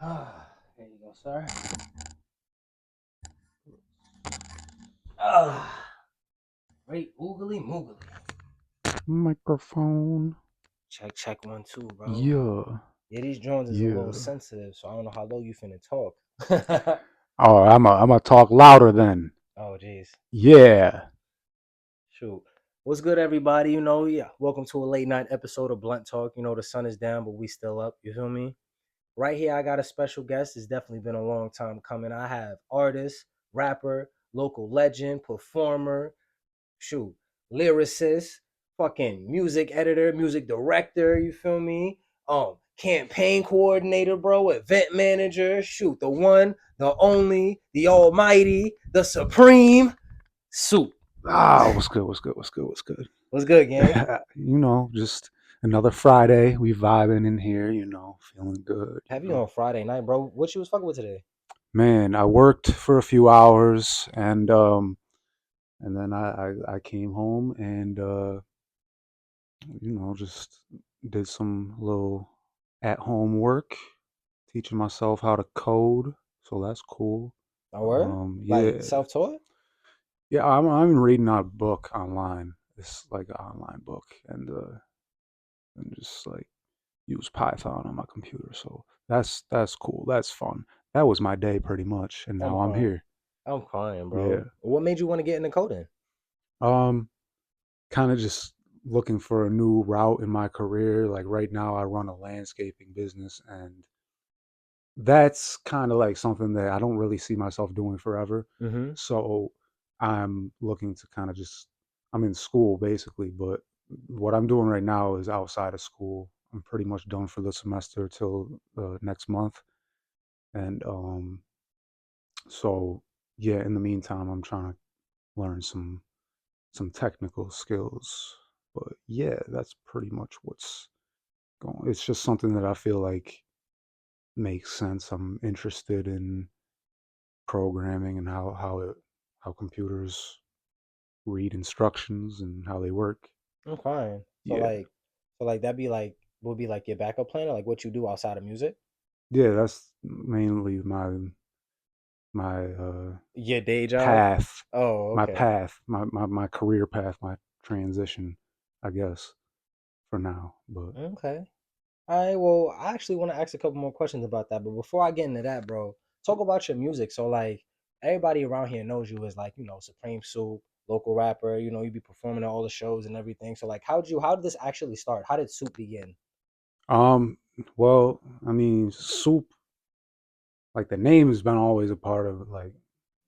There you go, sir. Ah, great oogly moogly. Microphone. Check 1 2, bro. Yeah. Yeah, these drones is a little Yeah. sensitive, so I don't know how low you finna talk. Oh, I'm a talk louder then. Oh, jeez. Yeah. Shoot. What's good, everybody? Yeah. Welcome to a late night episode of Blunt Talk. The sun is down, but we still up. You feel me? Right here, I got a special guest. It's definitely been a long time coming. I have artist, rapper, local legend, performer, shoot, lyricist, fucking music editor, music director, you feel me? Campaign coordinator, bro, event manager, shoot, the one, the only, the almighty, the supreme, Soup. What's good? What's good? What's good? What's good? What's good, gang? Just another Friday. We vibing in here. Feeling good. Have you on Friday night, bro? What you was fucking with today? Man, I worked for a few hours, and then I came home and just did some little at home work, teaching myself how to code. So that's cool. Oh, word? Like Yeah, self-taught? yeah. I'm reading a book online. It's like an online book, and just like use Python on my computer. So that's cool. That's fun. That was my day pretty much, and I'm now I'm crying. here. I'm crying, Yeah. bro. What made you want to get into coding? Um, Kind of just looking for a new route in my career. Like right now, I run a landscaping business, and that's kind of like something that I don't really see myself doing forever. Mm-hmm. So I'm looking to kind of just, I'm in school basically, but what I'm doing right now is outside of school. I'm pretty much done for the semester till next month. And so yeah, in the meantime, I'm trying to learn some technical skills. But yeah, that's pretty much what's going. It's just something that I feel like makes sense. I'm interested in programming and how computers read instructions and how they work. I'm crying. So Yeah, like, that'd be like would be like your backup plan or like what you do outside of music? yeah, that's mainly my Your day job? path, Oh, my okay. path, my career path, my transition, I guess for now. But Okay. All right. Well, I actually want to ask a couple more questions about that, but before I get into that, bro, talk about your music. So like everybody around here knows you as like, Supreme Soup, local rapper, you be performing at all the shows and everything. So like how did this actually start? How did Soup begin? um, well, I mean, soup, like the name has been always a part of like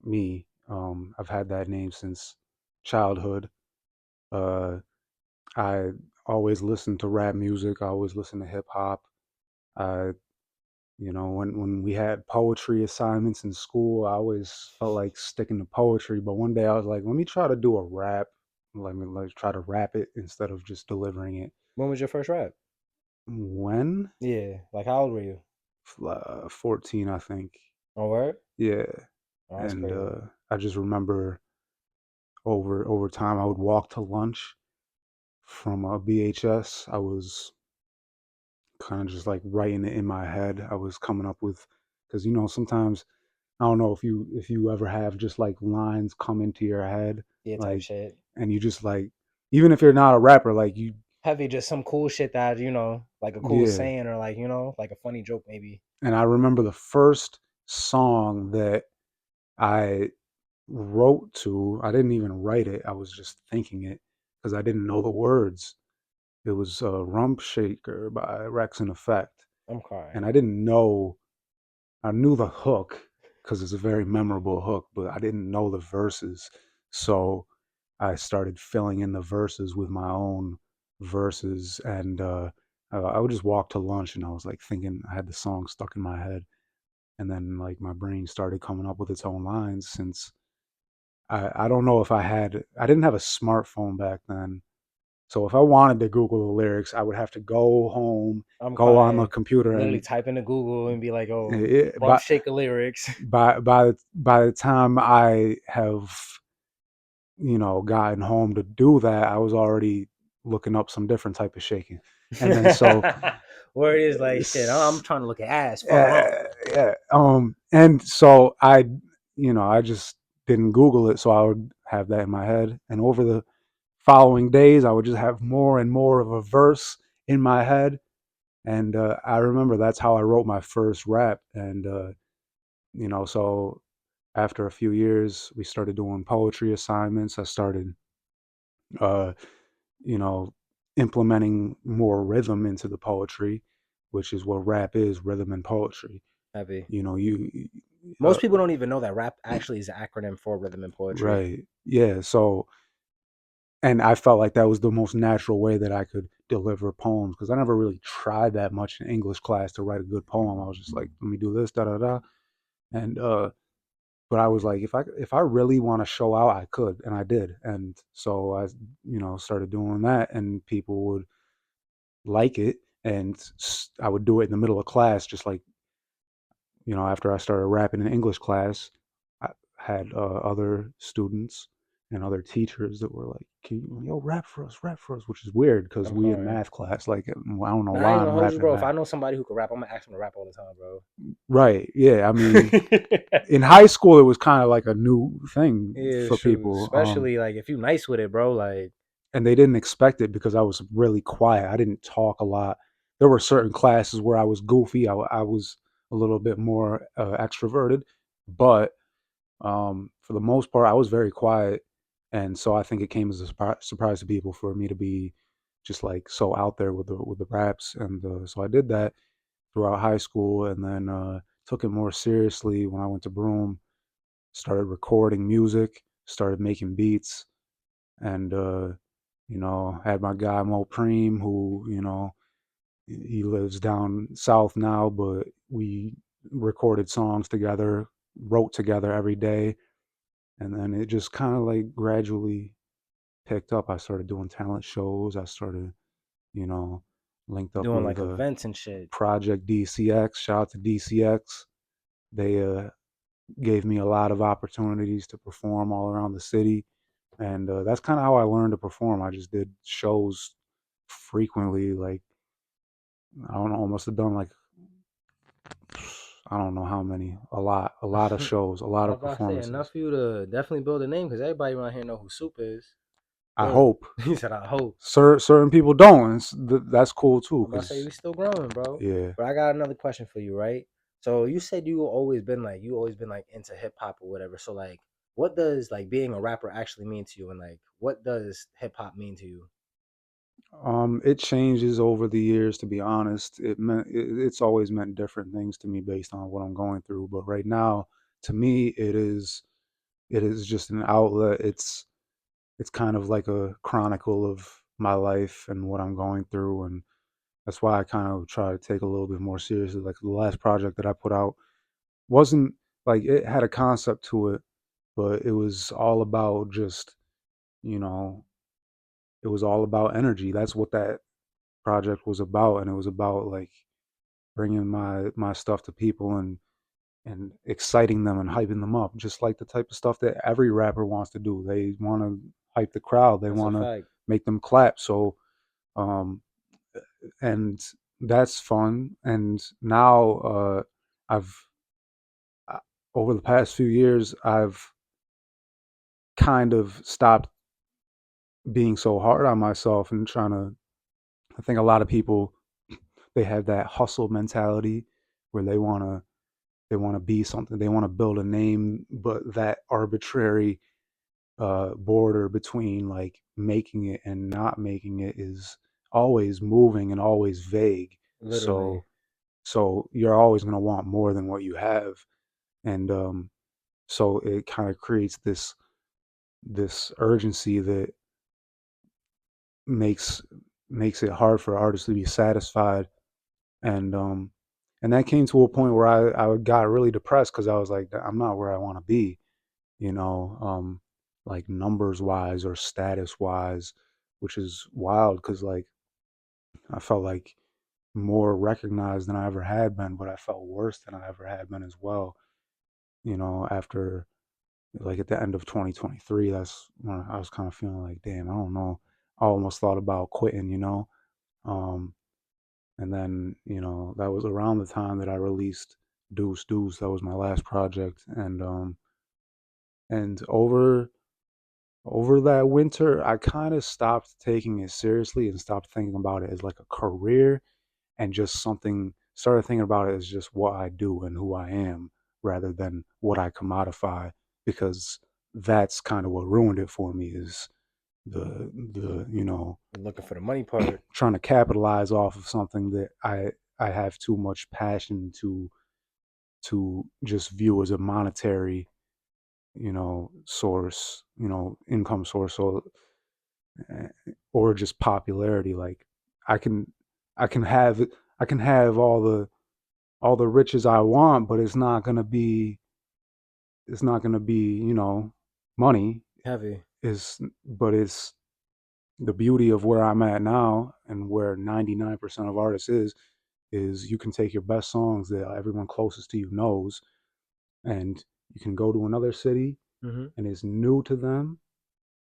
me. I've had that name since childhood. Uh, I always listened to rap music. I always listened to hip hop. I, when we had poetry assignments in school, I always felt like sticking to poetry. But one day I was like, let me try to do a rap. Let me like try to rap it instead of just delivering it. When was your first rap? When? Yeah. Like how old were you? 14, I think. Oh, word? Yeah. Oh, that's And crazy. I just remember over time, I would walk to lunch from a BHS. I was kind of just like writing it in my head. I was coming up with, because sometimes I don't know if you ever have just like lines come into your head, Yeah, type like, shit. and you just like, even if you're not a rapper, like you, Heavy, just some cool shit that, like a cool yeah. saying or like, like a funny joke maybe. And I remember the first song that I wrote to, I didn't even write it. I was just thinking it because I didn't know the words. It was Rump Shaker by Rex and Effect. I'm And crying. I didn't know, I knew the hook because it's a very memorable hook, but I didn't know the verses. So I started filling in the verses with my own verses. And I would just walk to lunch and I was like thinking, I had the song stuck in my head. And then like my brain started coming up with its own lines since I don't know if I didn't have a smartphone back then. So if I wanted to Google the lyrics, I would have to go home, I'm go on the crying. computer, Literally and type into Google and be like, oh, it, bump by shaker lyrics. by the time I have gotten home to do that, I was already looking up some different type of shaking, and then so Word is like shit. I'm trying to look at ass. Fuck. Yeah, yeah. And so I just didn't Google it, so I would have that in my head. And over the following days, I would just have more and more of a verse in my head. And I remember that's how I wrote my first rap. And so after a few years, we started doing poetry assignments. I started, uh, you know, implementing more rhythm into the poetry, which is what rap is, rhythm and poetry. Heavy. You know, you uh, Most people don't even know that rap actually is an acronym for rhythm and poetry. right, yeah. So, and I felt like that was the most natural way that I could deliver poems because I never really tried that much in English class to write a good poem. I was just like, let me do this, da da da, and but I was like, if I really want to show out, I could, and I did, and so I started doing that, and people would like it, and I would do it in the middle of class, just like after I started rapping in English class, I had other students and other teachers that were like, "Can you, rap for us," which is weird because I'm we in crying. math class. Like, I don't know Nah, I why ain't I'm gonna hold you, rapping bro. If math. I know somebody who could rap, I'm gonna ask him to rap all the time, bro. Right? Yeah. I mean, in high school, it was kind of like a new thing Yeah, for shoot. people. Especially like if you nice with it, bro. Like And they didn't expect it because I was really quiet. I didn't talk a lot. There were certain classes where I was goofy. I was a little bit more extroverted, but for the most part, I was very quiet, and so I think it came as a surprise to people for me to be just like so out there with the raps, and so I did that throughout high school, and then took it more seriously when I went to Broome. Started recording music, started making beats, and had my guy Mo Preem, who he lives down south now, but we recorded songs together, wrote together every day, and then it just kind of like gradually picked up. I started doing talent shows. I started, you know, linked up doing with like events and shit. Project DCX. Shout out to DCX. They gave me a lot of opportunities to perform all around the city, and that's kind of how I learned to perform. I just did shows frequently. Like, I don't know, I must have done like, I don't know how many, a lot of shows, a lot I was of about to say enough performances. for you to definitely build a name because everybody around here know who Soup is. I Word. hope He said, I hope. certain people don't. That's cool too, I'm about to say cause we still growing, bro. yeah. But I got another question for you, right? So you said you always been like into hip hop or whatever. So like what does like being a rapper actually mean to you? And like what does hip hop mean to you? It changes over the years. To be honest, it's always meant different things to me based on what I'm going through. But right now, to me, it is just an outlet. It's kind of like a chronicle of my life and what I'm going through, and that's why I kind of try to take a little bit more seriously. Like the last project that I put out wasn't like it had a concept to it, but it was all about just you know it was all about energy. That's what that project was about, and it was about like bringing my stuff to people and exciting them and hyping them up, just like the type of stuff that every rapper wants to do. They want to hype the crowd. They That's a want to fact. make them clap. So, um, and that's fun. And now, I've uh, over the past few years, I've kind of stopped being so hard on myself and trying to. I think a lot of people they have that hustle mentality where they want to be something. They want to build a name, but that arbitrary border between like making it and not making it is always moving and always vague. Literally. So you're always going to want more than what you have, and so it kind of creates this urgency that makes makes it hard for artists to be satisfied, and and that came to a point where I got really depressed because I was like, I'm not where I want to be, you know, like numbers wise or status wise, which is wild because like I felt like more recognized than I ever had been, but I felt worse than I ever had been as well. After like at the end of 2023, that's when I was kind of feeling like, damn, I don't know. I almost thought about quitting, um, And then, you know, that was around the time that I released Deuce Deuce. That was my last project. And over that winter, I kind of stopped taking it seriously and stopped thinking about it as like a career, and just something, started thinking about it as just what I do and who I am rather than what I commodify, because that's kind of what ruined it for me, is the you know, You're looking for the money part. trying to capitalize off of something that I have too much passion to just view as a monetary, you know, source, you know, income source. So or just popularity. Like I can I can have I can have all the riches I want, but it's not gonna be, you know, money. Heavy. Is but it's the beauty of where I'm at now, and where 99% of artists is you can take your best songs that everyone closest to you knows, and you can go to another city Mm-hmm. and it's new to them.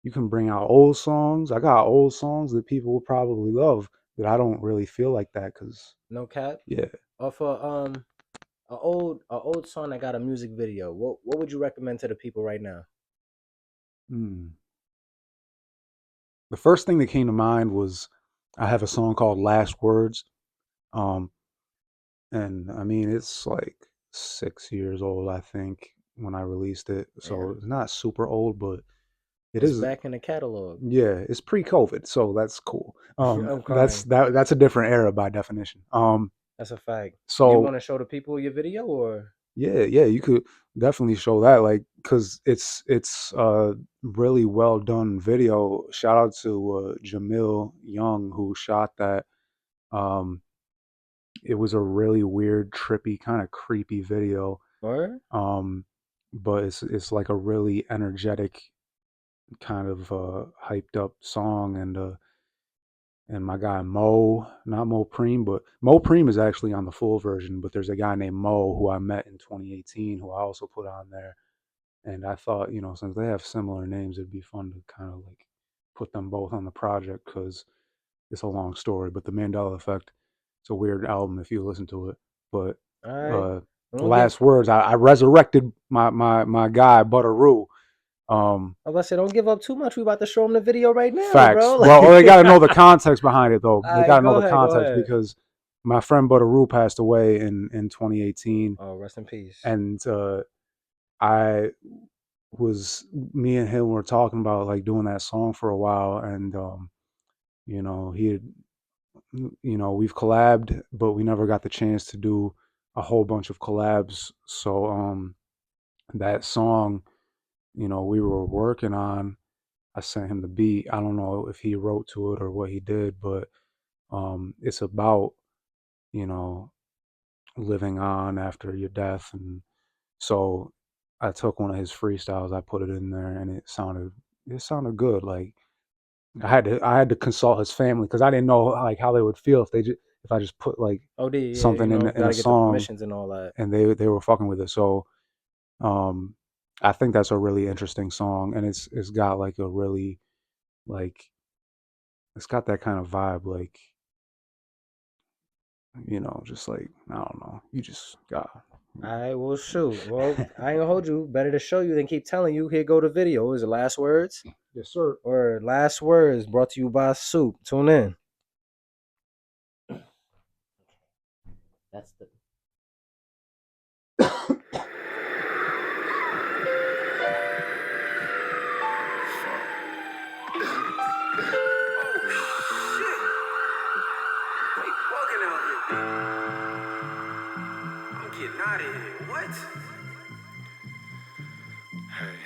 You can bring out old songs. I got old songs that people will probably love, that I don't really feel like that, because No cap. yeah. Off a old song that got a music video. What would you recommend to the people right now? Hmm. The first thing that came to mind was, I have a song called Last Words. Um, and I mean, it's like 6 years old, I think, when I released it. So Damn. it's not super old, but it It's is. back in the catalog. Yeah, it's pre-COVID, so that's cool. I'm crying. That's a different era by definition. That's a fact. You So want to show the people your video or? yeah, you could definitely show that, like, because it's a really well done video. Shout out to Jamil Young, who shot that. Um, it was a really weird, trippy, kind of creepy video. Or? Um, but it's like a really energetic, kind of hyped up song. And my guy Mo, not Mo Preem, but Mo Preem is actually on the full version. But there's a guy named Mo who I met in 2018 who I also put on there. And I thought, you know, since they have similar names, it'd be fun to kind of like put them both on the project, because it's a long story. But the Mandela Effect, it's a weird album if you listen to it. But All right. uh, Don't give. Last Words, I resurrected my guy Butteroo. I was about to say, don't give up too much. We about to show them the video right now, Facts. bro. Well, they got to know the context behind it, though. All They right, got to know go the ahead. Go context, ahead. because my friend Butteroo passed away in 2018, Oh, rest in peace. and I was me and him were talking about like doing that song for a while, and you know, he had, you know, we've collabed, but we never got the chance to do a whole bunch of collabs. So that song, you know, we were working on. I sent him the beat. I don't know if he wrote to it or what he did, but it's about, you know, living on after your death. And so I took one of his freestyles, I put it in there, and it sounded good. Like I had to consult his family, because I didn't know like how they would feel if I just put like OD, yeah, something in gotta a get the song, permissions and all that. and they were fucking with it. So um I think that's a really interesting song, and it's got like a really, like, it's got that kind of vibe, like, you know, just like, I don't know, you just got. All right, well, shoot. Well, I ain't gonna hold you. Better to show you than keep telling you. Here go the video. Is it Last Words? Yes, sir. Or Last Words brought to you by Soup. Tune in. That's the. I'm getting out of here. What? Hey.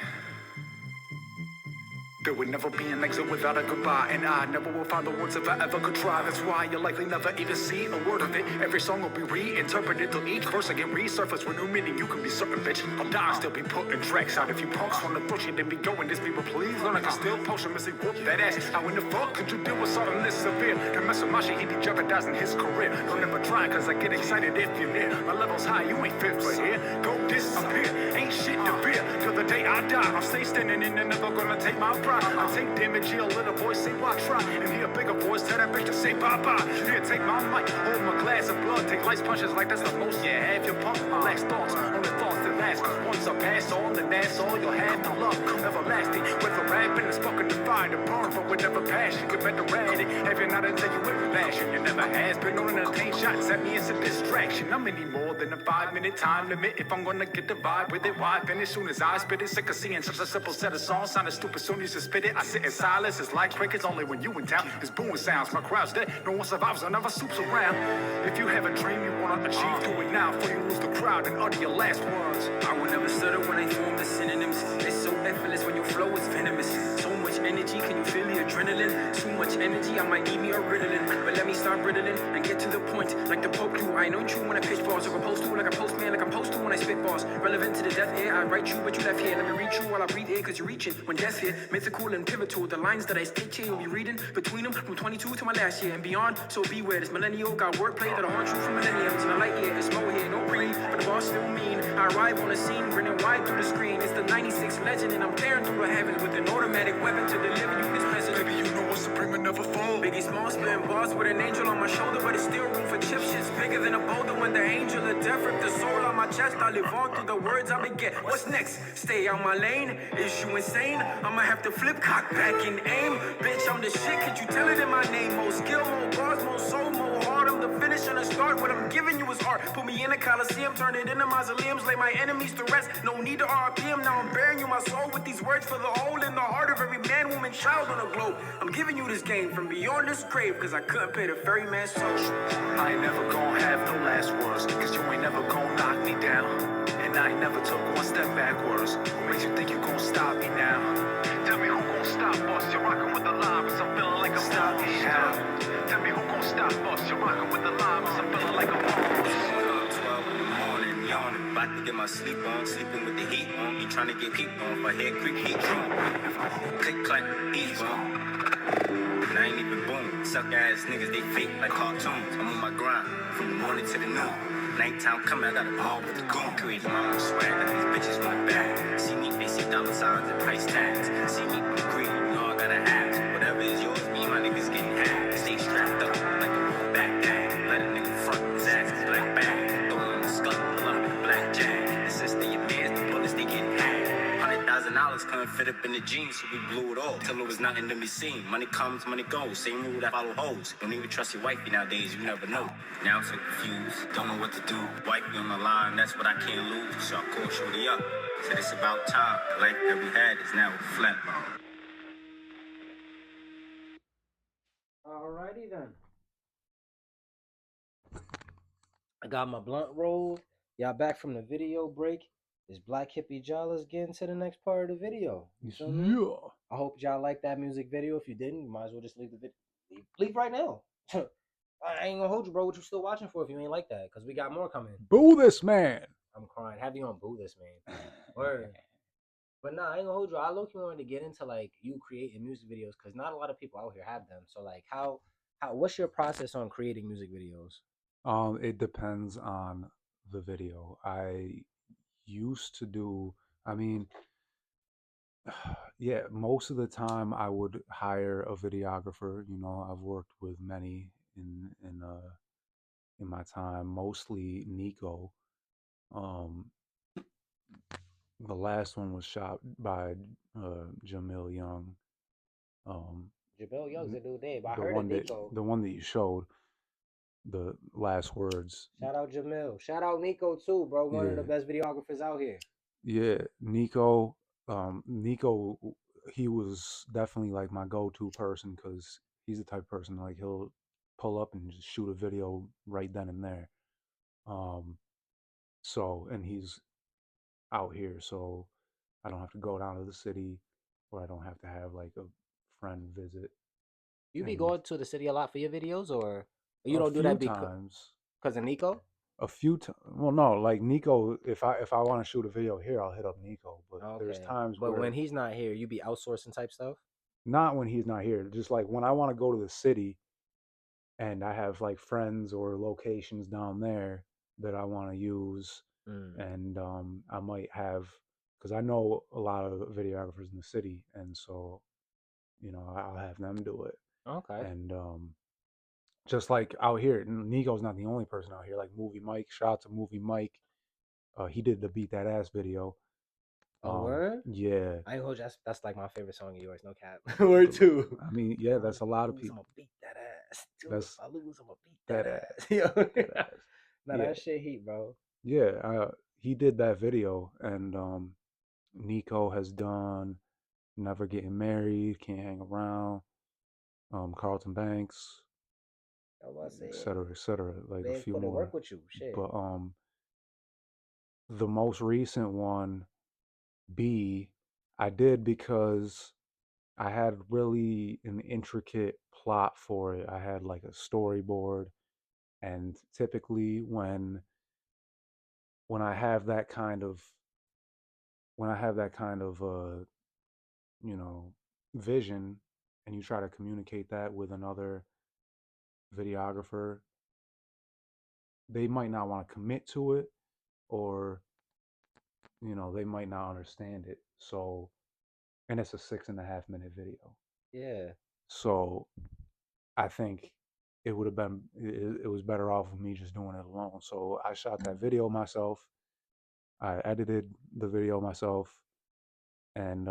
There would never be an exit without a goodbye, and I never will find the words if I ever could try. That's why you'll likely never even see a word of it. Every song will be reinterpreted till each verse again resurface with new meaning. You can be certain, bitch. I'll die, still be putting tracks out. If you punks wanna push it, then be going. This people, please learn I can still potion, missing whoop that ass. How in the fuck could you deal with something this severe? Can mess with my shit, he'd be jeopardizing his career. Don't ever try, cause I get excited if you're near. My level's high, you ain't fit for here. Go disappear, ain't shit to fear. Till the day I die, I'll stay standing and they're never gonna take my pride. I take damage, hear a little voice say why try, and hear a bigger voice tell that bitch to say bye bye. Here, take my mic, hold my glass of blood, take lice punches like that's the most you have. Your punk, my last thoughts, only thoughts that last. Cause once I pass on, then that's all you'll have. No love, everlasting. Whether rapping is fucking the fire to burn, but whatever passion, get better at it. Have you not until you with passion? You never has been on an entertain shots at me, it's a distraction. I'm any more than a 5-minute time limit. If I'm gonna get the vibe with it, why finish soon as I spit it? Sick of seeing such a simple set of songs, sounding stupid soon as you spit it. I sit in silence, it's like crickets, only when you in town. It's booing sounds, my crowd's dead, no one survives, none of us soups around. If you have a dream you wanna achieve, do it now before you lose the crowd and utter your last words. I will never stutter when I form the synonyms. It's so effortless when your flow is venomous. So much energy, can you feel the adrenaline? Too much energy, I might need me a Ritalin. But let me start riddling and get to the point, like the Pope do. I know true when I pitch balls, so opposed to like a postman, like I'm supposed to when I spit balls. Relevant to the death air, I write you, but you left here. Let me read you while I breathe air, cause you're reaching. When death hit, mythical and pivotal. The lines that I stitch here, you'll be reading between them from 22 to my last year and beyond. So beware, this millennial got wordplay that'll haunt you for millenniums. And I like it, it's slow here, no breathe, but the boss still mean. I arrive on the scene, grinning wide through the screen. It's the 96 legend, and I'm tearing through the heavens with an automatic weapon to deliver you this message. Baby, you know what's supreme and never fall. Biggie Small spitting bars with an angel on my shoulder, but it's still room for chip shits bigger than a boulder. When the angel of death ripped the soul on my chest, I live on through the words I beget. What's next? Stay out my lane? Is you insane? I'ma have to flip, cock back and aim. Bitch, I'm the shit, could you tell it in my name? More skill, more bars, more soul, more heart. I'm the finish and the start. What I'm giving you is art. Put me in a coliseum, turn it into mausoleums, lay my enemies to rest. No need to RPM, now I'm bearing you my soul with these words for the hole in the heart of every man, woman, child on the globe. I'm giving you this game from beyond this grave, cause I couldn't pay the ferryman's toll. I ain't never gonna have no last words, cause you ain't never gonna knock me down. And I ain't never took one step backwards. What makes you think you gon' stop me now? Tell me who gon' stop us? You're rockin' with the line, cause I'm feeling like I'm stop me now. Tell me who gon' stop us? You're rockin' with the line, cause I'm feeling like I'm 12 in the morning, yawning, about to get my sleep on, sleeping with the heat on, be trying to get heat on, my head creep, heat on, click, clack, heat on. And I ain't even boom, suck ass niggas, they fake like cartoons. I'm on my grind, from the morning to the noon. Nighttime coming, I got a ball with the goon. Create my own swag, got these bitches want back. See me, they see dollar signs and price tags. See me, I'm greedy, you know I gotta have. Whatever is yours, me and my niggas getting hacked. Stay strapped up like a backpack. Let a nigga front his ass, his black bag. Throw on the skull, pull up with blackjack. The sister, your mans, the bullets, they getting hacked. $100,000 couldn't fit up in the jeans, so we blew it all. Till it was nothing to be seen. Money comes, money goes. Same rule that follow hoes. Don't even trust your wifey nowadays, you never know. Now I'm so confused, don't know what to do. Wifey on the line, that's what I can't lose. So I call shorty up. Said it's about time. The life that we had is now a flatline. Alrighty then. I got my blunt rolled. Y'all back from the video break. This Black Hippie Jala's getting to the next part of the video. You feel me? Yeah. I hope y'all like that music video. If you didn't, you might as well just leave the video. Leave right now. I ain't gonna hold you, bro. What you still watching for if you ain't like that? Because we got more coming. Boo this man. I'm crying. Have you on boo this man? Word. But nah, I ain't gonna hold you. I low-key wanted to get into like you creating music videos because not a lot of people out here have them. So like, what's your process on creating music videos? It depends on the video. I used to do, I mean, yeah, most of the time I would hire a videographer. You know, I've worked with many in my time, mostly Nico. Um, the last one was shot by Jamil Young. Jamil Young's a new name. I the heard one of that Nico. the one that you showed, the last words. Shout out Jamil. Shout out Nico too, bro. One of the Yeah. best videographers out here. Yeah, Nico. Nico, he was definitely like my go-to person because he's the type of person like he'll pull up and just shoot a video right then and there. So and he's out here, so I don't have to go down to the city, or I don't have to have like a friend visit. You be And going to the city a lot for your videos, or you a don't do few that because times. of Nico? A few times. Well, no, like Nico. If I want to shoot a video here, I'll hit up Nico. But there's Okay. times But where when he's not here, you be outsourcing type stuff? not when he's not here. Just like when I want to go to the city, and I have like friends or locations down there that I want to use, and I might have because I know a lot of videographers in the city, and so I'll have them do it. Okay. And just like out here, Nico's not the only person out here. Like Movie Mike, shout out to Movie Mike. He did the Beat That Ass video. Oh, word? Yeah. I ain't hold you. That's like my favorite song of yours. No cap. Word too. I mean, yeah, Till that's a if lot I of lose, I'ma people. beat that ass. Till if That's I lose, I'ma beat that that ass. ass. Yo. That ass. Nah, Yeah. that shit heat, bro. Yeah. He did that video, and Nico has done Never Getting Married, Can't Hang Around, Carlton Banks, I was about to et say, cetera, et cetera. Like a they few put in more. work with you. Shit. But the most recent one, B, I did because I had really an intricate plot for it. I had like a storyboard, and typically when I have that kind of when I have that kind of you know vision, and you try to communicate that with another videographer, they might not want to commit to it, or they might not understand it. So, and it's a 6.5 minute video. Yeah. So I think it was better off with me just doing it alone. So I shot that video myself. I edited the video myself, and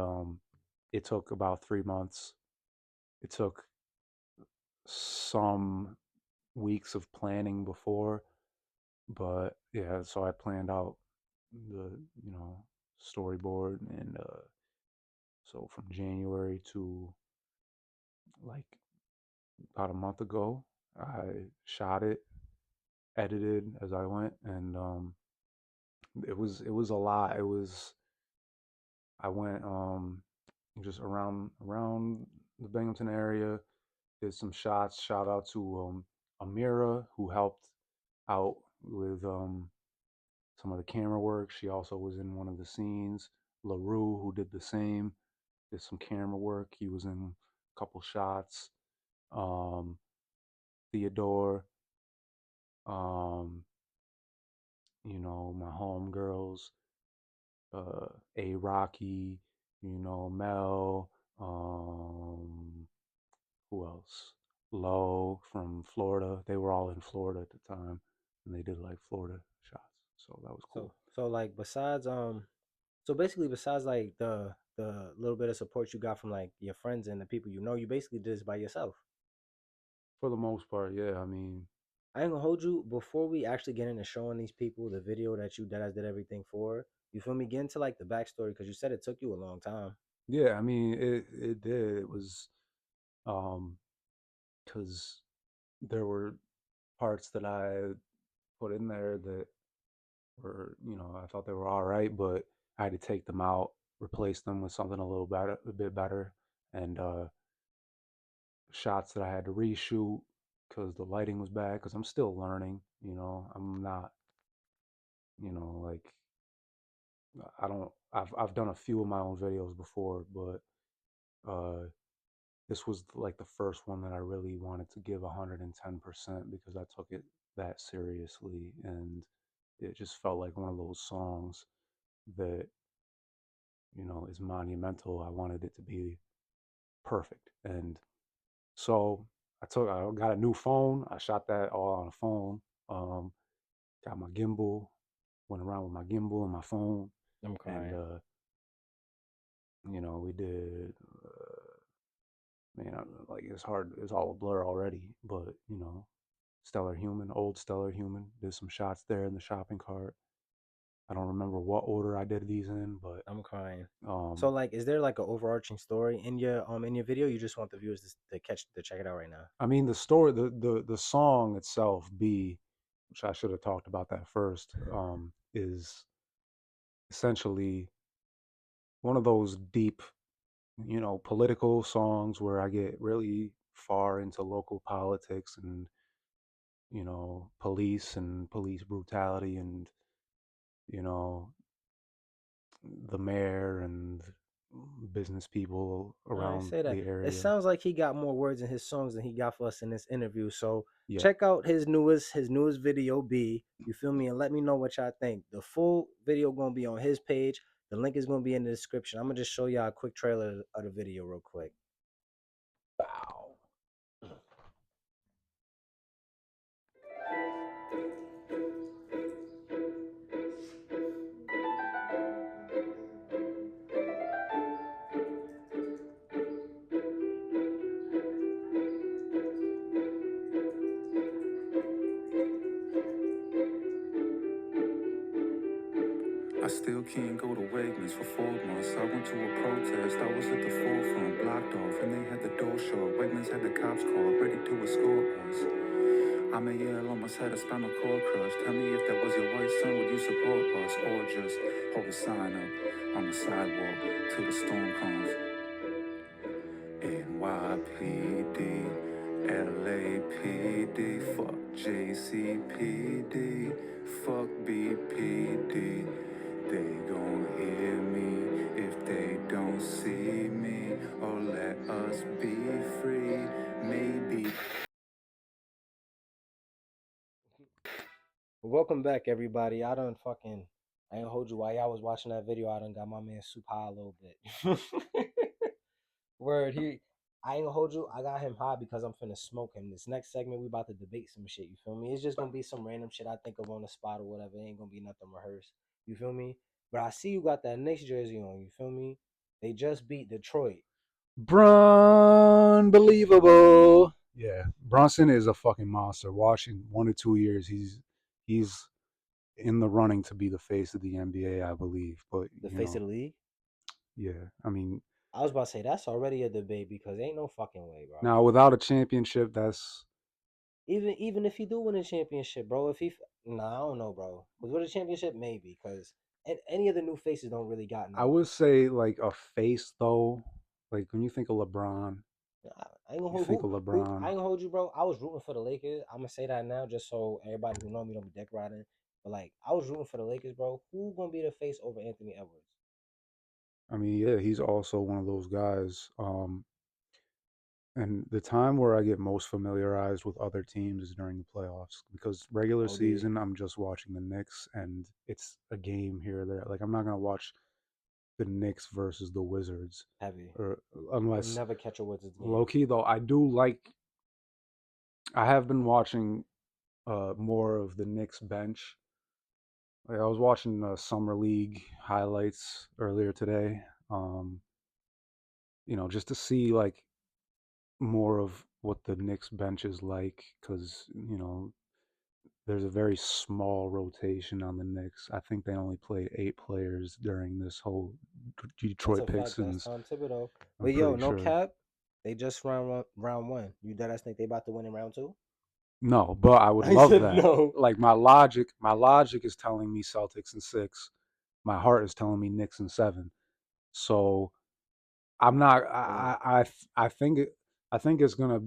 it took about 3 months. It took some weeks of planning before, but yeah, so I planned out the storyboard, and so from January to like about a month ago, I shot it, edited as I went, and it was a lot. I went just around the Binghamton area, did some shots. Shout out to Amira, who helped out with some of the camera work. She also was in one of the scenes. LaRue, who did the same, did some camera work. He was in a couple shots. Um, Theodore, um, my homegirls, A Rocky, Mel, who else? Low from Florida. They were all in Florida at the time, and they did like Florida shots. So that was cool. So like besides so basically besides like the little bit of support you got from like your friends and the people you know, you basically did this by yourself. For the most part, yeah. I mean, I ain't gonna hold you before we actually get into showing these people the video that you that I did everything for. You feel me? Get into like the backstory because you said it took you a long time. yeah. I mean, it did. It was um because there were parts that I put in there that were, I thought they were all right, but I had to take them out, replace them with something a bit better, and shots that I had to reshoot because the lighting was bad. Because I'm still learning, I'm not, like I don't. I've done a few of my own videos before, but this was like the first one that I really wanted to give 110% because I took it that seriously, and it just felt like one of those songs that is monumental. I wanted it to be perfect, and so I got a new phone. I shot that all on a phone. Um, got my gimbal, went around with my gimbal and my phone, I'm and crying. we did. Man, like it's hard. It's all a blur already, but Stellar Human, old Stellar Human. Did some shots there in the shopping cart. I don't remember what order I did these in, but I'm crying. So um, like, is there like an overarching story in your video? You just want the viewers to check it out right now. I mean the story, the song itself, B, which I should have talked about that first, is essentially one of those deep, political songs where I get really far into local politics and police and police brutality, and you know the mayor and business people I around say that. the It area. sounds like he got more words in his songs than he got for us in this interview. So Yeah. check out his newest video B. You feel me? And let me know what y'all think. The full video gonna be on his page. The link is gonna be in the description. I'm gonna just show y'all a quick trailer of the video real quick. still can't go to Wegmans for 4 months. I went to a protest, I was at the forefront, blocked off, and they had the door shut. Wegmans had the cops called, ready to escort us. I'm a year, almost had a spinal cord crush. Tell me if that was your white son, would you support us? Or just hold a sign up on the sidewalk till the storm comes? NYPD, LAPD, fuck JCPD, fuck BPD. They gon' hear me if they don't see me, or let us be free, maybe. Welcome back, everybody. I ain't gonna hold you while y'all was watching that video. I done got my man super high a little bit. Word, I ain't gonna hold you. I got him high because I'm finna smoke him. This next segment, we about to debate some shit. You feel me? It's just gonna be some random shit I think of on the spot or whatever. It ain't gonna be nothing rehearsed. You feel me? But I see you got that Knicks jersey on. You feel me? They just beat Detroit. Unbelievable. Yeah, Brunson is a fucking monster. Watching 1 to 2 years, he's in the running to be the face of the NBA, I believe. But The face of the league. yeah, I mean, I was about to say that's already a debate because ain't no fucking way, bro. now without a championship, that's Even if he do win a championship, bro. I don't know, bro. Because with a championship, maybe. Because any of the new faces don't really got I no. would say like a face though. Like when you think of LeBron, I ain't gonna you hold think of who. I LeBron. ain't gonna hold you, bro. I was rooting for the Lakers. I'm gonna say that now, just so everybody who know me don't be deck riding. But like, I was rooting for the Lakers, bro. Who gonna be the face over Anthony Edwards? I mean, yeah, he's also one of those guys. And the time where I get most familiarized with other teams is during the playoffs because regular OD season I'm just watching the Knicks and it's a game here or there. Like I'm not gonna watch the Knicks versus the Wizards heavy. or I'll unless never catch a Wizards low game. key though I do like I have been watching more of the Knicks bench. Like I was watching summer league highlights earlier today. Um, just to see like more of what the Knicks bench is like because there's a very small rotation on the Knicks. I think they only played 8 players during this whole That's Detroit a fact. That's Pistons. Tom Thibodeau. I'm But yo, pretty no sure. cap. They just round one. You deadass think they about to win in round two? No, but I would I love said that. no. Like my logic is telling me Celtics in 6. My heart is telling me Knicks in 7. So I'm not. I think it's gonna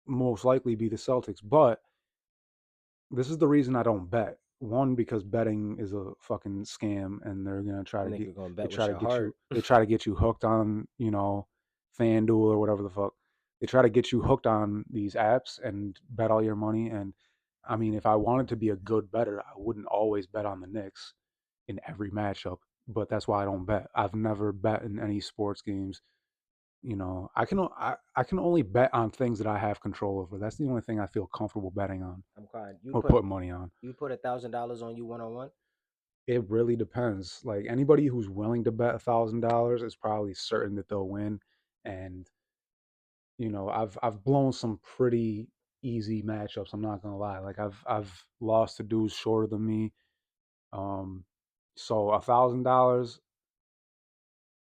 most likely be the Celtics, but this is the reason I don't bet. One, because betting is a fucking scam, and they're gonna try to get Nigga gonna they bet try with to your get heart. you they try to get you hooked on FanDuel or whatever the fuck. They try to get you hooked on these apps and bet all your money. And I mean, if I wanted to be a good bettor, I wouldn't always bet on the Knicks in every matchup. But that's why I don't bet. I've never bet in any sports games. I can only bet on things that I have control over. That's the only thing I feel comfortable betting on I'm crying. or putting money on. You put $1,000 on you 1-on-1. It really depends. Like anybody who's willing to bet $1,000 is probably certain that they'll win. And I've blown some pretty easy matchups. I'm not gonna lie. Like I've lost to dudes shorter than me. Um, so $1,000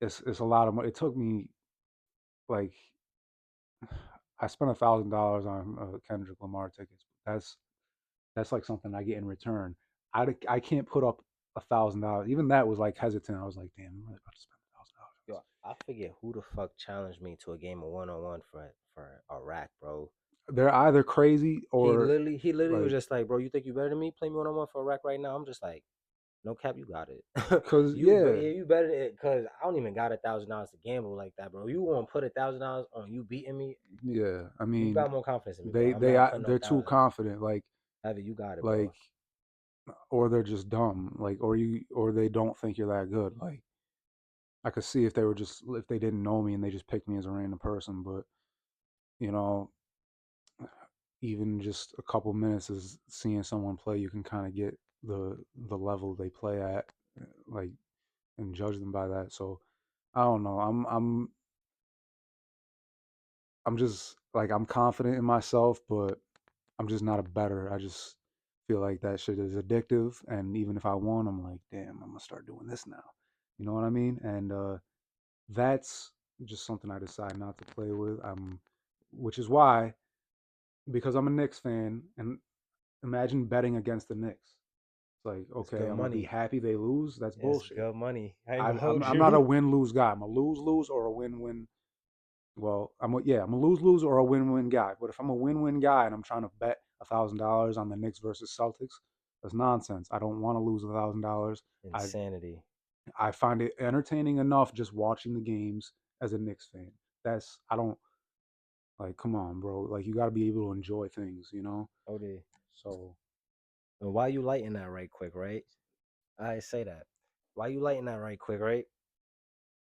is a lot of money. It took me like I spent $1,000 on Kendrick Lamar tickets. That's like something I get in return. I can't put up $1,000. Even that was like hesitant. I was like, damn, I'm really about to spend Yo, I forget who the fuck challenged me to a game of 1-on-1 for Iraq, bro. $1,000. They're either crazy He or literally he literally was like, just like, bro, you think you better than me? Play me 1-on-1 for Iraq right now. I'm just like, no cap, you got it. cause yeah, You better than it because I don't even got $1,000 to gamble like that, bro. You want to put $1,000 on you beating me? yeah. I You mean, got more confidence in me, bro. they I'm they not are- putting no they're too thousand. confident. Have it, you got it, Like bro. or they're just dumb. Or they don't think you're that good. Like I could see if they didn't know me and they just picked me as a random person. But you know, even just a couple minutes is seeing someone play, you can kind of get the level they play at, like, and judge them by that. So I don't know. I'm just like I'm confident in myself, but I'm just not a better. feel like that shit is addictive. And even if I won, I'm like, damn, I'm gonna start doing this now. You know what I mean? And that's just something I decide not to play with. Which is why, because I'm a Knicks fan, and imagine betting against the Knicks. It's like, It's okay, good I'm gonna be money. happy they lose. That's It's bullshit. good money. I ain't I, gonna I'm hold I'm not a you. win lose guy. I'm a lose lose or a win win. Well, I'm a lose lose or a win win guy. But if I'm a win win guy and I'm trying to bet $1,000 on the Knicks versus Celtics, that's nonsense. I don't want to lose $1,000. I Insanity. I find it entertaining enough just watching the games as a Knicks fan. I don't like. Come on, bro. Like you got to be able to enjoy things, you know. OD. So And why you lighting that right quick, right? I say that. Why you lighting that right quick, right?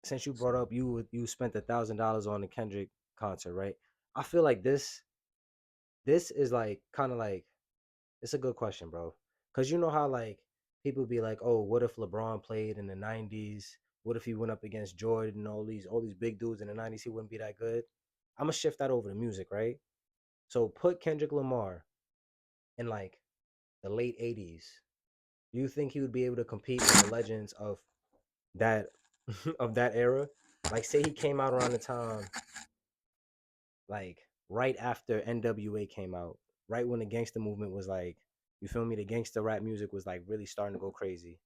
Since you brought up you spent $1,000 on the Kendrick concert, right? I feel like this is like kind of like it's a good question, bro. Cause you know how like people be like, oh, what if LeBron played in the '90s? What if he went up against Jordan and all these big dudes in the '90s? He wouldn't be that good. I'm gonna shift that over to music, right? So put Kendrick Lamar in like the late '80s. Do you think he would be able to compete with the legends of that of that era? Like, say he came out around the time, like right after NWA came out, right when the gangster movement was like, you feel me? The gangster rap music was like really starting to go crazy.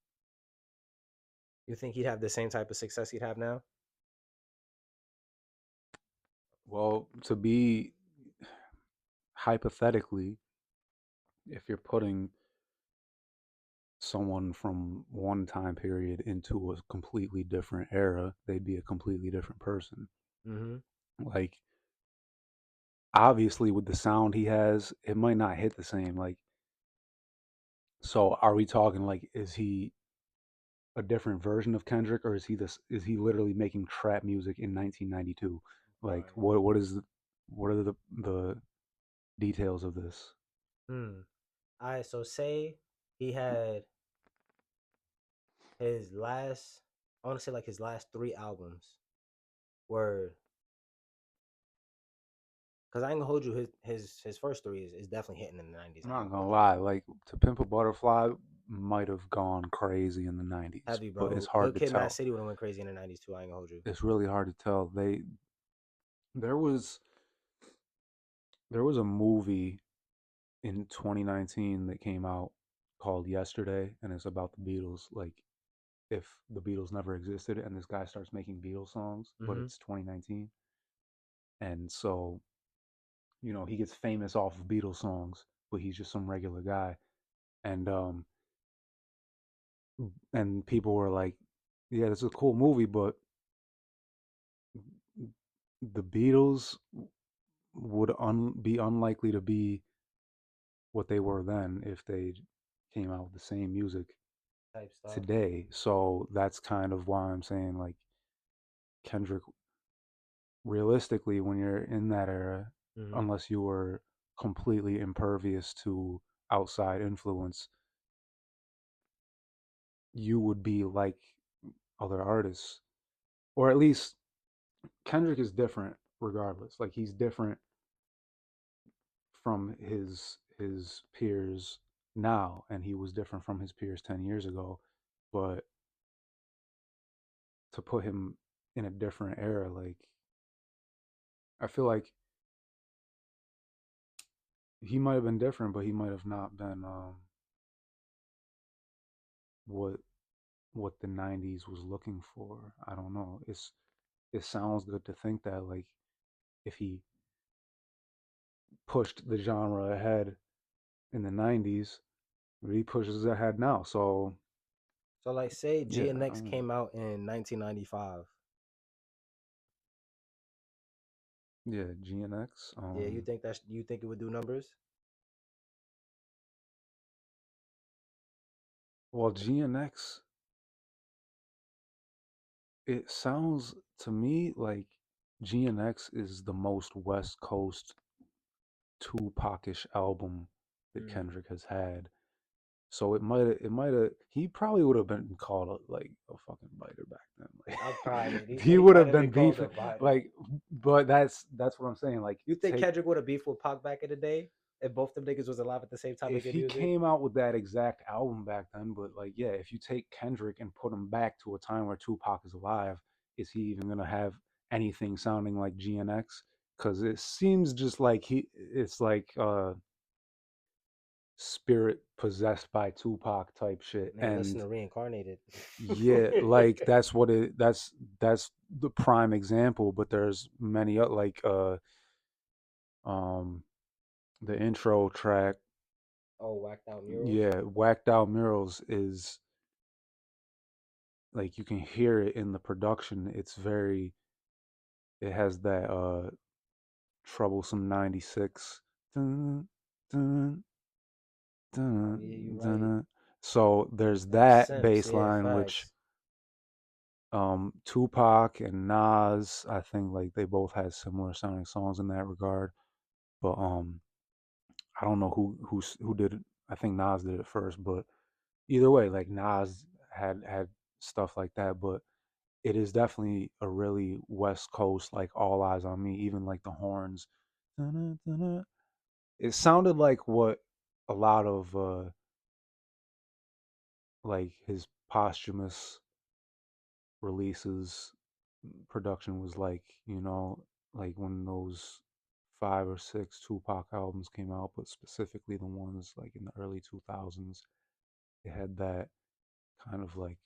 You think he'd have the same type of success he'd have now? well, to be hypothetically, if you're putting someone from one time period into a completely different era, they'd be a completely different person. Mm-hmm. Like, obviously, with the sound he has, it might not hit the same. Like, so are we talking like, is he a different version of Kendrick, or is he this? Is he literally making trap music in 1992? Like, Right. what are the details of this? Hmm. All right. So say he had his last, I want to say like his last three albums were, because I ain't gonna hold you, his first three is definitely hitting in the '90s. I'm I ain't not gonna gonna hold you. lie, like To Pimp a Butterfly might have gone crazy in the 90s, Heavy, but it's bro. hard Good to Kid, Mad tell. City would have went crazy in the '90s too. I ain't gonna hold you. It's really hard to tell. There was there was a movie in 2019 that came out called Yesterday, and it's about the Beatles. Like, if the Beatles never existed and this guy starts making Beatles songs, but Mm-hmm. it's 2019, and so he gets famous off of Beatles songs, but he's just some regular guy, and people were like, "Yeah, this is a cool movie, but the Beatles would be unlikely to be what they were then if they came out with the same music Type stuff. today." So that's kind of why I'm saying, like, Kendrick, realistically, when you're in that era, Mm-hmm. unless you were completely impervious to outside influence, you would be like other artists, or at least Kendrick is different regardless. Like, he's different from his peers now, and he was different from his peers 10 years ago. But to put him in a different era, like, I feel like he might have been different, but he might have not been what the 90s was looking for. I don't know. It sounds good to think that, like, if he pushed the genre ahead in the 90s, he pushes ahead now. So So like, say yeah, GNX came out in 1995. yeah, GNX. Yeah, you think it would do numbers? Well, GNX, it sounds to me like GNX is the most West Coast Tupac-ish album that Mm. Kendrick has had. So it might have he probably would have been called like a fucking biter back then. I'm crying. Like, He he would might have have been been called beef a biter. like, but that's what I'm saying. Like, You think take Kendrick would have beef with Pac back in the day? If both them niggas was alive at the same time If making he music. came out with that exact album back then, but like, yeah, if you take Kendrick and put him back to a time where Tupac is alive, is he even gonna have anything sounding like GNX? Because it seems just like it's like spirit possessed by Tupac type shit, Nigga, listen and to Reincarnated. yeah, like that's the prime example. But there's many like um the intro track, Oh, whacked out murals. yeah, whacked out murals is like you can hear it in the production. It's very, it has that troublesome 96 dun, dun, Oh dun, yeah, you dun, right. dun. So there's Them that Simps, bass yeah, line which facts. Tupac and Nas, I think like they both had similar sounding songs in that regard. But I don't know who did it. I think Nas did it first, but either way, like Nas had stuff like that, but it is definitely a really West Coast, like All Eyes on Me, even like the horns. Dun, dun, dun. It sounded like what a lot of like his posthumous releases production was like, like when those 5 or 6 Tupac albums came out, but specifically the ones like in the early 2000s, it had that kind of like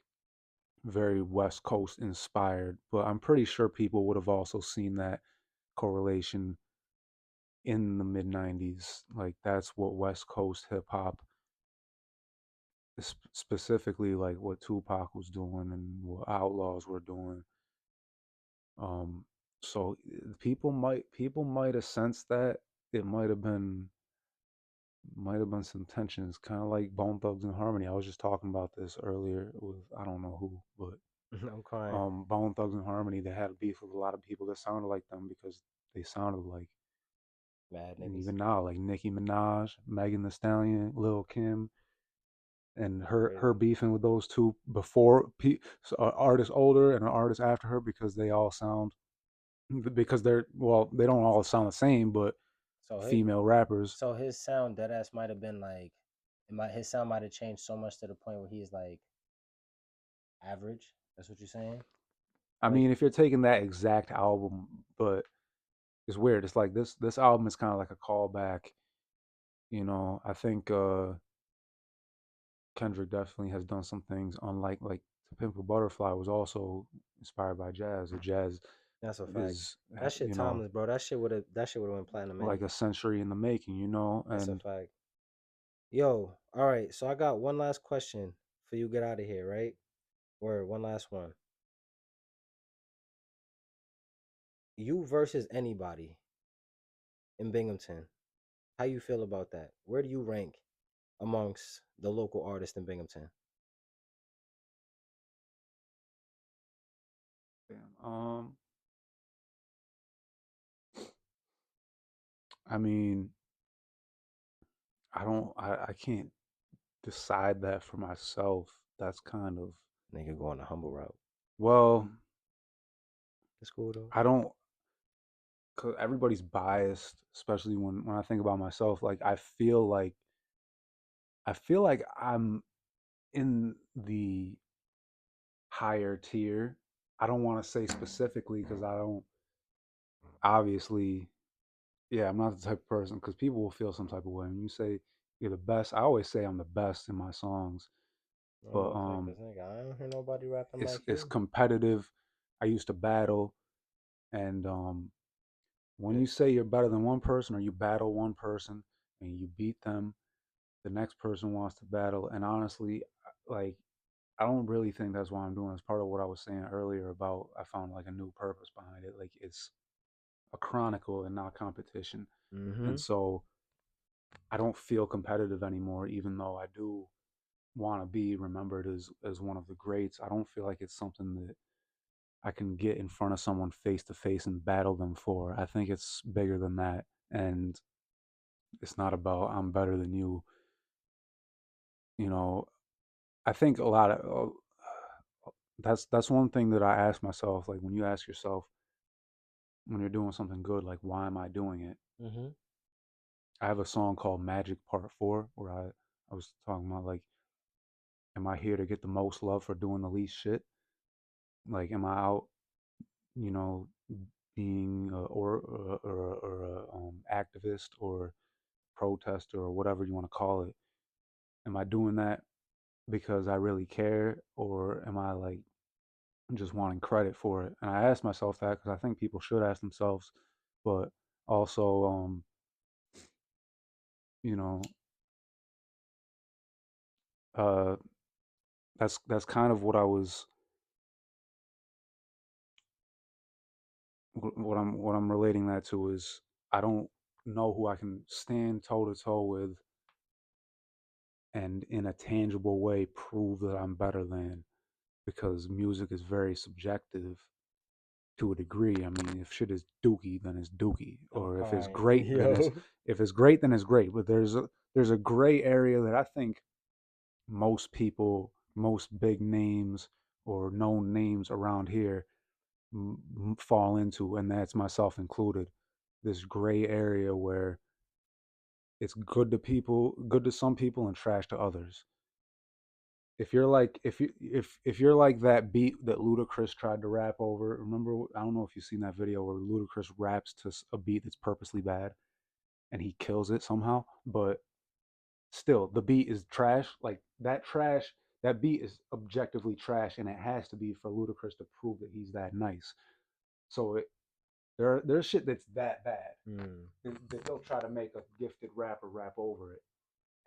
very West Coast inspired. But I'm pretty sure people would have also seen that correlation in the mid 90s. Like that's what West Coast hip hop, specifically like what Tupac was doing and what Outlaws were doing. Um, so people might have sensed that. It might have been some tensions, kind of like Bone Thugs and Harmony. I was just talking about this earlier with I don't know who, but I'm crying. Bone Thugs and Harmony, they had a beef with a lot of people that sounded like them because they sounded like, Mad and niggas. even now, like Nicki Minaj, Megan Thee Stallion, Lil Kim, and her Crazy. beefing with those two before so an artist older and an artist after her because they all sound, because they're, well, they don't all sound the same, but So his, female rappers. so his sound dead ass might have been like, his sound might have changed so much to the point where he's like average. That's what you're saying? I Like, mean, if you're taking that exact album, but it's weird. It's like this album is kind of like a callback. I think Kendrick definitely has done some things unlike like To Pimp a Butterfly was also inspired by jazz. The jazz that's a fact. is, That shit timeless, bro. That shit would have went platinum like a any. century in the making, That's a and fact. Yo, all right. So I got one last question for you. Get out of here, right? Or one last one. You versus anybody in Binghamton. How you feel about that? Where do you rank amongst the local artists in Binghamton? damn, I mean, I can't decide that for myself. That's kind of, Nigga going the humble route. well, It's cool though. I don't, cause everybody's biased, especially when I think about myself. Like I feel like I'm in the higher tier. I don't want to say specifically because I don't, obviously, yeah, I'm not the type of person, because people will feel some type of way when you say you're the best. I always say I'm the best in my songs, Oh, but okay, cause nigga, I don't hear nobody rapping it's like it's you. competitive. I used to battle, and when Yeah. you say you're better than one person or you battle one person and you beat them, the next person wants to battle. And honestly, like, I don't really think that's why I'm doing. It's part of what I was saying earlier about I found like a new purpose behind it. Like it's a chronicle and not competition. And Mm-hmm. so I don't feel competitive anymore, even though I do want to be remembered as one of the greats. I don't feel like it's something that I can get in front of someone face to face and battle them for. I think it's bigger than that. And it's not about I'm better than you. You know, I think a lot of that's one thing that I ask myself. Like when you ask yourself when you're doing something good, like why am I doing it? Mm-hmm. I have a song called Magic Part 4 where I was talking about like, am I here to get the most love for doing the least shit? Like, am I out, you know, being or a activist or protester or whatever you want to call it? Am I doing that because I really care, or am I like just wanting credit for it? And I ask myself that because I think people should ask themselves, but also, you know, uh, that's kind of what I was, what I'm relating that to is I don't know who I can stand toe to toe with and in a tangible way prove that I'm better than, because music is very subjective to a degree. I mean, if shit is dookie, then it's dookie, I'm or if it's crying. great, then Yo. it's great, then it's great. But there's a gray area that I think most people, most big names or known names around here fall into, and that's myself included. This gray area where it's good to some people, and trash to others. If you're like if you're like that beat that Ludacris tried to rap over, remember? I don't know if you've seen that video where Ludacris raps to a beat that's purposely bad and he kills it somehow, but still the beat is trash. Like that trash, that beat is objectively trash, and it has to be for Ludacris to prove that he's that nice. So there's shit that's that bad Mm. that they'll try to make a gifted rapper rap over it,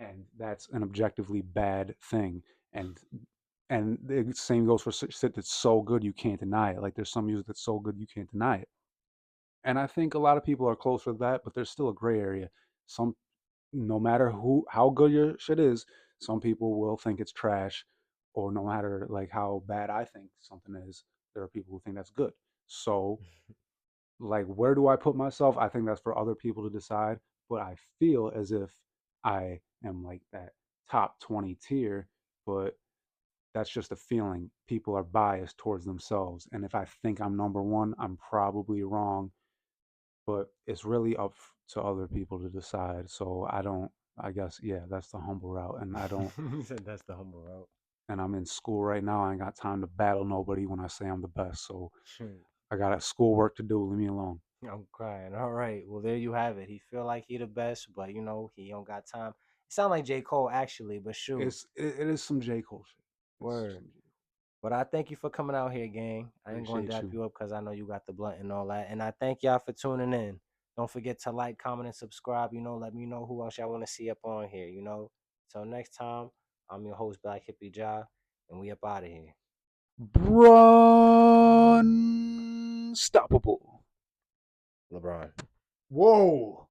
and that's an objectively bad thing. And the same goes for shit that's so good you can't deny it. Like there's some music that's so good you can't deny it, and I think a lot of people are close with that, but there's still a gray area. Some, no matter how good your shit is, some people will think it's trash, or no matter like how bad I think something is, there are people who think that's good. So like, where do I put myself? I think that's for other people to decide, but I feel as if I am like that top 20 tier, but that's just a feeling. People are biased towards themselves, and if I think I'm number one, I'm probably wrong, but it's really up to other people to decide. So I don't, I guess, yeah, that's the humble route. And I don't, You said that's the humble route. and I'm in school right now. I ain't got time to battle nobody when I say I'm the best. So Shoot. I got schoolwork to do. Leave me alone. I'm crying. All right. Well, there you have it. He feel like he the best, but you know, he don't got time. It sound like J. Cole actually, but shoot. It is some J. Cole shit. It's Word. some J. But I thank you for coming out here, gang. I ain't gonna Appreciate dap you. you up because I know you got the blunt and all that. And I thank y'all for tuning in. Don't forget to like, comment, and subscribe. You know, let me know who else y'all want to see up on here. You know. Till next time, I'm your host, Black Hippie Ja, and we up out of here. Unstoppable. LeBron. Whoa.